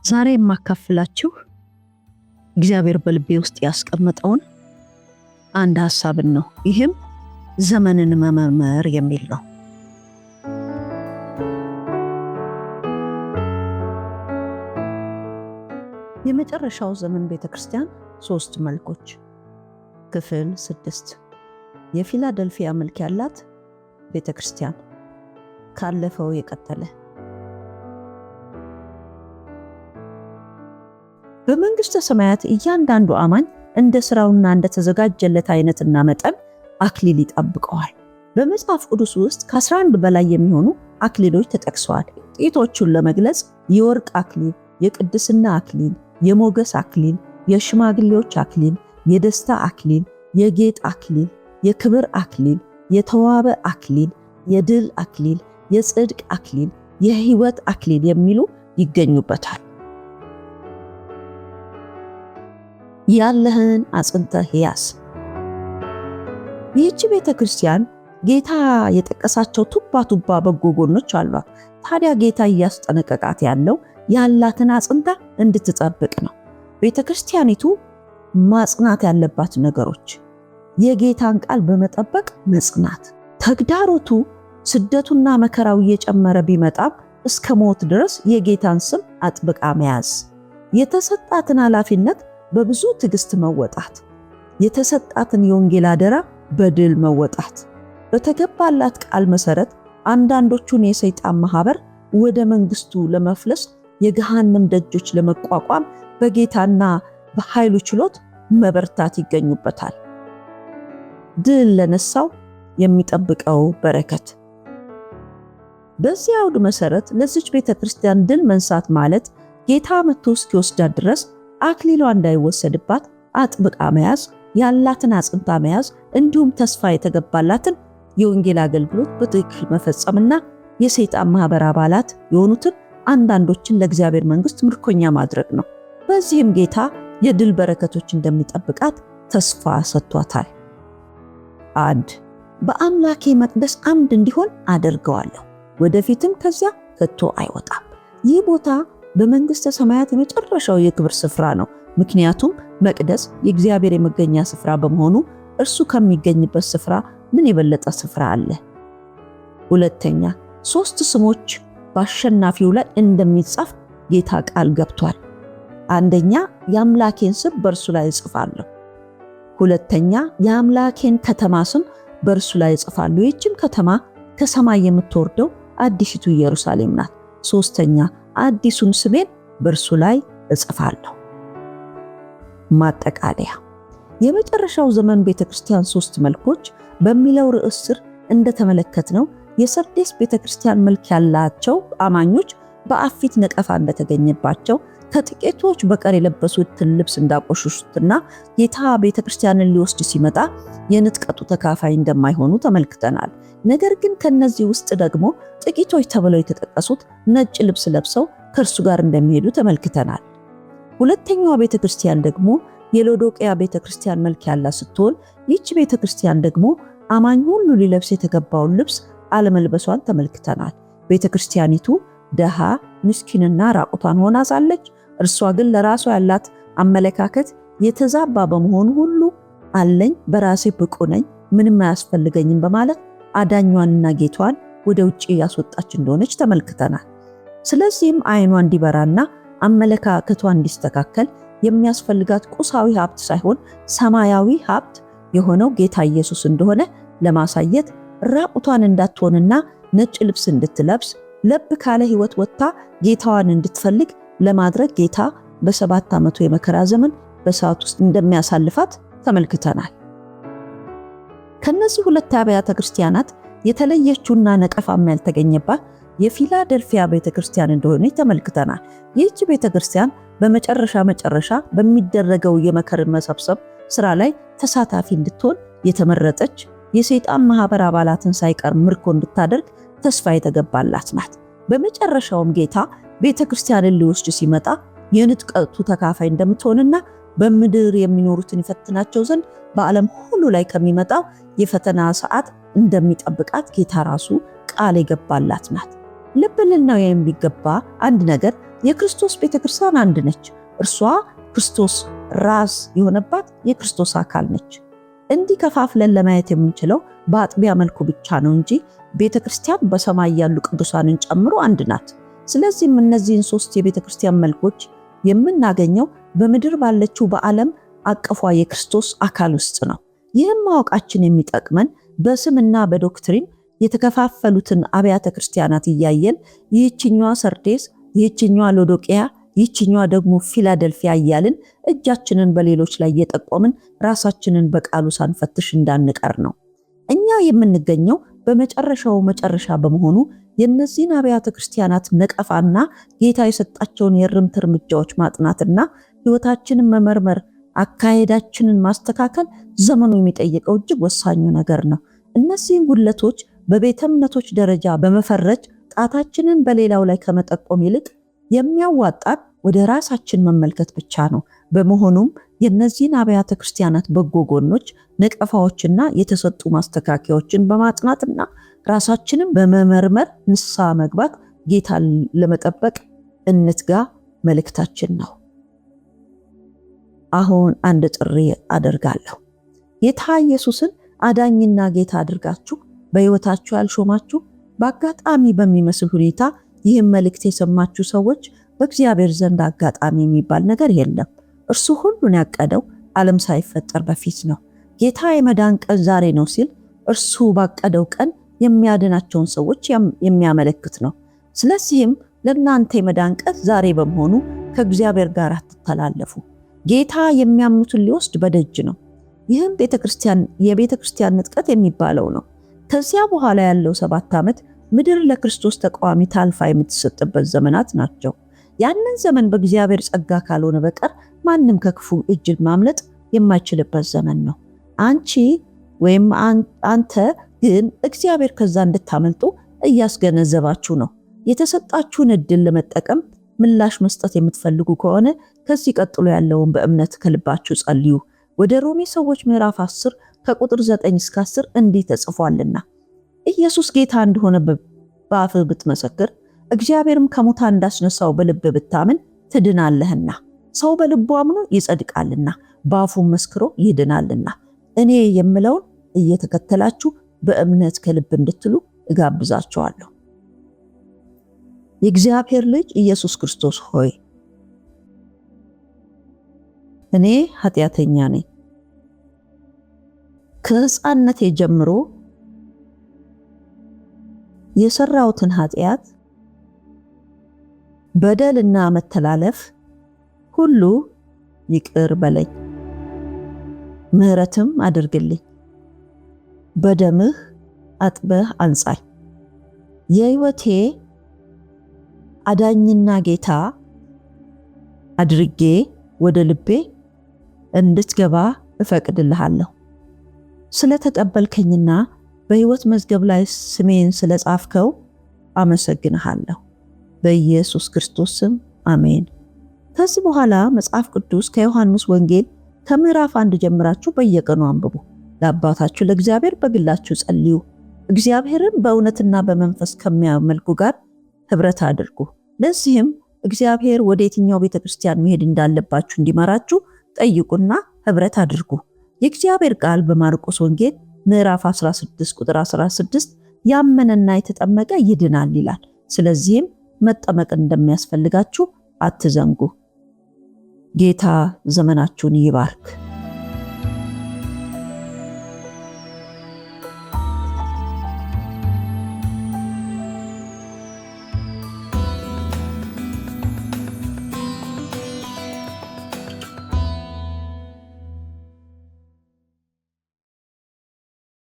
ዛሬ የማካፍላችሁ እግዚአብሔር በልቤ ውስጥ ያስቀመጠውን አንድ ሐሳብን ነው። ይህም ዘመንን መመርመር የሚል ነው። የመጨረሻው ዘመን ቤተክርስቲያን 3 መልኮች። ክፍል 6 የፊላደልፊያ መልክ ያላት ቤተክርስቲያን፣ ካለፈው የቀጠለ። በመንግስተ ሰማያት እያንዳንዱ አማኝ እንደ ስራውና እንደ ተዘጋጀለት አይነትና መጠን አክሊል ይጠብቀዋል። በመጽሐፍ ቅዱስ ውስጥ ከ11 በላይ የሚሆኑ አክሊሎች ተጠቅሰዋል። ጥቂቶቹን ለመግለጽ የወርቅ አክሊል፣ የቅድስና አክሊል፣ የሞገስ አክሊል፣ የሽማግሌዎች አክሊል፣ የደስታ አክሊል፣ የጌጥ አክሊል፣ የክብር አክሊል፣ የተዋበ አክሊል፣ የድል አክሊል፣ የጽድቅ አክሊል፣ የህይወት አክሊል የሚሉ ይገኙበታል። ያለህን አጽንተህ ያዝ። ይህች ቤተክርስቲያን ጌታ የጠቀሳቸው ቱባ በጎ ጎኖች አሏት። ታዲያ ጌታ እያስጠነቀቃት ያለው ያላትን አጽንታ እንድትጠብቅ ነው። ቤተክርስቲያኒቱ ማጽናት ያለባት ነገሮች፣ የጌታን ቃል በመጠበቅ መጽናት። ተግዳሮቱ ስደቱና መከራው እየጨመረ ቢመጣም እስከ ሞት ድረስ የጌታን ስም አጥብቃ መያዝ። የተሰጣትን ኃላፊነት በብዙ ትዕግስት መወጣት። የተሰጣትን የወንጌል አደራ በድል መወጣት። በተገባላት ቃል መሰረት አንዳንዶቹን የሰይጣን ማህበር ወደ መንግስቱ ለመፍለስ የገሃነም ደጆች ለመቋቋም በጌታና በኃይሉ ችሎት መበርታት ይገኙበታል። ድል ለነሳው የሚጠብቀው በረከት። በዚህ አውድ መሰረት ለዚች ቤተክርስቲያን ድል መንሳት ማለት ጌታ መጥቶ እስኪወስዳት ድረስ አክሊሏ እንዳይወሰድባት አጥብቃ መያዝ፣ ያላትን አጽንታ መያዝ፣ እንዲሁም ተስፋ የተገባላትን የወንጌል አገልግሎት በትክክል መፈጸምና የሰይጣን ማህበር አባላት የሆኑትን አንዳንዶችን ለእግዚአብሔር መንግስት ምርኮኛ ማድረግ ነው። በዚህም ጌታ የድል በረከቶች እንደሚጠብቃት ተስፋ ሰጥቷታል። 1. በአምላኬ መቅደስ አምድ እንዲሆን አደርገዋለሁ፣ ወደፊትም ከዚያ ከቶ አይወጣም። ይህ ቦታ በመንግስተ ሰማያት የመጨረሻው የክብር ስፍራ ነው። ምክንያቱም መቅደስ የእግዚአብሔር የመገኛ ስፍራ በመሆኑ እርሱ ከሚገኝበት ስፍራ ምን የበለጠ ስፍራ አለ? 2. 3 ስሞች በአሸናፊው ላይ እንደሚጻፍ ጌታ ቃል ገብቷል። 1. የአምላኬን ስም በእርሱ ላይ እጽፋለሁ። 2. የአምላኬን ከተማ ስም በእርሱ ላይ እጽፋለሁ። ይህችም ከተማ ከሰማይ የምትወርደው አዲሲቱ ኢየሩሳሌም ናት። 3. አዲሱን ስሜን በእርሱ ላይ እጽፋለሁ። ማጠቃለያ። የመጨረሻው ዘመን ቤተክርስቲያን 3 መልኮች በሚለው ርዕስ ስር እንደተመለከትነው የሰርዴስ ቤተክርስቲያን መልክ ያላቸው አማኞች በአብ ፊት ነቀፋ እንደተገኘባቸው፣ ከጥቂቶች በቀር የለበሱትን ልብስ እንዳቆሸሹትና ጌታ ቤተክርስቲያንን ሊወስድ ሲመጣ የንጥቀቱ ተካፋይ እንደማይሆኑ ተመልክተናል። ነገር ግን ከነዚህ ውስጥ ደግሞ ጥቂቶች ተብለው የተጠቀሱት ነጭ ልብስ ለብሰው ከእርሱ ጋር እንደሚሄዱ ተመልክተናል። ሁለተኛዋ ቤተክርስቲያን ደግሞ የሎዶቅያ ቤተክርስቲያን መልክ ያላት ስትሆን ይህች ቤተክርስቲያን ደግሞ አማኝ ሁሉ ሊለብስ የተገባውን ልብስ አለመልበሷን ተመልክተናል። ቤተክርስቲያኒቱ ደሃ፣ ምስኪንና ራቁቷን ሆና ሳለች እርሷ ግን ለራሷ ያላት አመለካከት የተዛባ በመሆኑ ሁሉ አለኝ፣ በራሴ ብቁ ነኝ፣ ምንም አያስፈልገኝም በማለት አዳኟንና ጌቷን ወደ ውጪ ያስወጣች እንደሆነች ተመልክተናል። ስለዚህም አይኗ እንዲበራና አመለካከቷ እንዲስተካከል የሚያስፈልጋት ቁሳዊ ሀብት ሳይሆን ሰማያዊ ሀብት የሆነው ጌታ ኢየሱስ እንደሆነ ለማሳየት ራቁቷን እንዳትሆንና ነጭ ልብስ እንድትለብስ ለብ ካለ ህይወት ወጥታ ጌታዋን እንድትፈልግ ለማድረግ ጌታ በ7 ዓመቱ የመከራ ዘመን በሰዓት ውስጥ እንደሚያሳልፋት ተመልክተናል። ከነዚህ 2 አብያተ ክርስቲያናት የተለየችውና ነቀፋም ያልተገኘባት የፊላደልፊያ ቤተክርስቲያን እንደሆነ ተመልክተናል። ይህች ቤተክርስቲያን በመጨረሻ በሚደረገው የመከር መሰብሰብ ስራ ላይ ተሳታፊ እንድትሆን የተመረጠች፣ የሰይጣን ማህበር አባላትን ሳይቀር ምርኮ እንድታደርግ ተስፋ የተገባላት ናት። በመጨረሻውም ጌታ ቤተክርስቲያንን ሊወስድ ሲመጣ የንጥቀቱ ተካፋይ እንደምትሆንና በምድር የሚኖሩትን ይፈትናቸው ዘንድ በዓለም ሁሉ ላይ ከሚመጣው የፈተና ሰዓት እንደሚጠብቃት ጌታ ራሱ ቃል የገባላት ናት። ልብ ልናየው የሚገባ አንድ ነገር የክርስቶስ ቤተክርስቲያን አንድ ነች። እርሷ ክርስቶስ ራስ የሆነባት የክርስቶስ አካል ነች። እንዲህ ከፋፍለን ለማየት የምንችለው በአጥቢያ መልኩ ብቻ ነው እንጂ ቤተክርስቲያን በሰማይ ያሉ ቅዱሳንን ጨምሮ አንድ ናት። ስለዚህም እነዚህን 3 የቤተክርስቲያን መልኮች የምናገኘው በምድር ባለችው በዓለም አቀፏ የክርስቶስ አካል ውስጥ ነው። ይህም ማወቃችን የሚጠቅመን በስምና በዶክትሪን የተከፋፈሉትን አብያተ ክርስቲያናት እያየን ይህችኛዋ ሰርዴስ፣ ይህችኛዋ ሎዶቅያ፣ ይህችኛዋ ደግሞ ፊላደልፊያ እያልን እጃችንን በሌሎች ላይ እየጠቆምን ራሳችንን በቃሉ ሳንፈትሽ እንዳንቀር ነው። እኛ የምንገኘው በመጨረሻው መጨረሻ በመሆኑ የእነዚህን አብያተ ክርስቲያናት ነቀፋና ጌታ የሰጣቸውን የእርምት እርምጃዎች ማጥናትና ሕይወታችንን መመርመር፣ አካሄዳችንን ማስተካከል ዘመኑ የሚጠይቀው እጅግ ወሳኙ ነገር ነው። እነዚህን ጉድለቶች በቤተ እምነቶች ደረጃ በመፈረጅ ጣታችንን በሌላው ላይ ከመጠቆም ይልቅ የሚያዋጣን ወደ ራሳችን መመልከት ብቻ ነው። በመሆኑም የእነዚህን አብያተ ክርስቲያናት በጎ ጎኖች፣ ነቀፋዎችና የተሰጡ ማስተካከያዎችን በማጥናትና ራሳችንን በመመርመር ንስሐ መግባት ጌታን ለመጠበቅ እንትጋ መልእክታችን ነው። አሁን አንድ ጥሪ አደርጋለሁ። ጌታ ኢየሱስን አዳኝና ጌታ አድርጋችሁ በሕይወታችሁ ያልሾማችሁ በአጋጣሚ በሚመስል ሁኔታ ይህን መልእክት የሰማችሁ ሰዎች በእግዚአብሔር ዘንድ አጋጣሚ የሚባል ነገር የለም። እርሱ ሁሉን ያቀደው ዓለም ሳይፈጠር በፊት ነው። ጌታ የመዳን ቀን ዛሬ ነው ሲል እርሱ ባቀደው ቀን የሚያድናቸውን ሰዎች የሚያመለክት ነው። ስለዚህም ለእናንተ የመዳን ቀን ዛሬ በመሆኑ ከእግዚአብሔር ጋር አትተላለፉ። ጌታ የሚያምኑትን ሊወስድ በደጅ ነው። ይህም የቤተክርስቲያን ንጥቀት የሚባለው ነው። ከዚያ በኋላ ያለው 7 ዓመት ምድር ለክርስቶስ ተቃዋሚ ታልፋ የምትሰጥበት ዘመናት ናቸው። ያንን ዘመን በእግዚአብሔር ጸጋ ካልሆነ በቀር ማንም ከክፉ እጅ ማምለጥ የማይችልበት ዘመን ነው። አንቺ ወይም አንተ ግን እግዚአብሔር ከዛ እንድታመልጡ እያስገነዘባችሁ ነው። የተሰጣችሁን እድል ለመጠቀም ምላሽ መስጠት የምትፈልጉ ከሆነ ከዚህ ቀጥሎ ያለውን በእምነት ከልባችሁ ጸልዩ። ወደ ሮሜ ሰዎች ምዕራፍ 10 ከቁጥር 9 እስከ 10 እንዲህ ተጽፏልና ኢየሱስ ጌታ እንደሆነ በአፍህ ብትመሰክር እግዚአብሔርም ከሙታን እንዳስነሳው በልብ ብታምን ትድናለህና። ሰው በልቡ አምኖ ይጸድቃልና በአፉም መስክሮ ይድናልና። እኔ የምለውን እየተከተላችሁ በእምነት ከልብ እንድትሉ እጋብዛችኋለሁ። የእግዚአብሔር ልጅ ኢየሱስ ክርስቶስ ሆይ እኔ ኃጢአተኛ ነኝ። ከሕፃንነቴ ጀምሮ የሰራሁትን ኃጢአት፣ በደልና መተላለፍ ሁሉ ይቅር በለኝ፣ ምሕረትም አድርግልኝ። በደምህ አጥበህ አንጻኝ። የሕይወቴ አዳኝና ጌታ አድርጌ ወደ ልቤ እንድትገባ እፈቅድልሃለሁ። ስለተቀበልከኝና በሕይወት መዝገብ ላይ ስሜን ስለጻፍከው አመሰግንሃለሁ። በኢየሱስ ክርስቶስ ስም አሜን። ከዚህ በኋላ መጽሐፍ ቅዱስ ከዮሐንስ ወንጌል ከምዕራፍ 1 ጀምራችሁ በየቀኑ አንብቡ። ለአባታችሁ ለእግዚአብሔር በግላችሁ ጸልዩ። እግዚአብሔርን በእውነትና በመንፈስ ከሚያመልኩ ጋር ኅብረት አድርጉ። ለዚህም እግዚአብሔር ወደ የትኛው ቤተክርስቲያን መሄድ እንዳለባችሁ እንዲመራችሁ ጠይቁና ኅብረት አድርጉ። የእግዚአብሔር ቃል በማርቆስ ወንጌል ምዕራፍ 16 ቁጥር 16 ያመነና የተጠመቀ ይድናል ይላል። ስለዚህም መጠመቅ እንደሚያስፈልጋችሁ አትዘንጉ። ጌታ ዘመናችሁን ይባርክ።